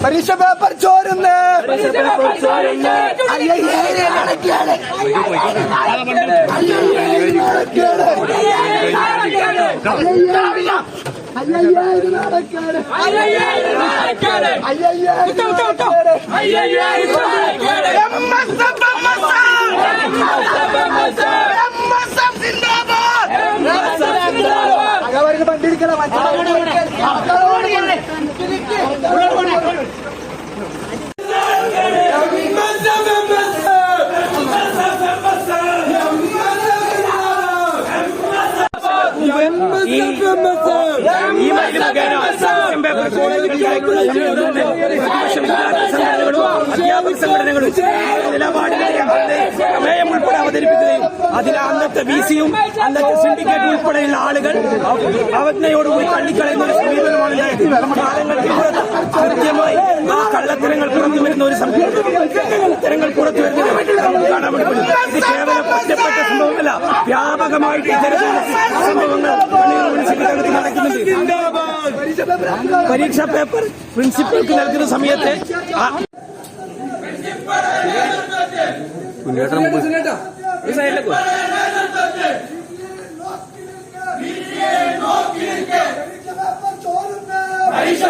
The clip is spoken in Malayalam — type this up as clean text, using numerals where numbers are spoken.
പരീക്ഷ പേപ്പർ ചോരുന്നേ വണ്ടിയിരിക്കണം ഈ മൈൽ മുഖേന അധ്യാപക സംഘടനകളും നിലപാടുകളെ പ്രമേയം ഉൾപ്പെടെ അവതരിപ്പിക്കുകയും അതിലെ അന്നത്തെ വിസിയും അന്നത്തെ സിൻഡിക്കേറ്റ് ഉൾപ്പെടെയുള്ള ആളുകൾ അവജ്ഞയോടുകൂടി തള്ളിക്കളയുന്ന ഒരു സമീപനമാണ് കാലങ്ങൾക്ക് പുറത്ത് കൃത്യമായി ആ കള്ളത്തരങ്ങൾ പുറത്തു വരുന്ന ഒരു തരങ്ങൾ പുറത്തു വരുന്നത് കാണാൻ വേണ്ടി ഇത് കേവലം ഒറ്റപ്പെട്ട സംഭവമല്ല, വ്യാപകമായിട്ട് ഇത്തരത്തിലുള്ള സംഭവങ്ങൾ നടക്കുന്നുണ്ട്. പരീക്ഷാ പേപ്പർ പ്രിൻസിപ്പൽക്ക് നൽകുന്ന സമയത്ത് പരീക്ഷ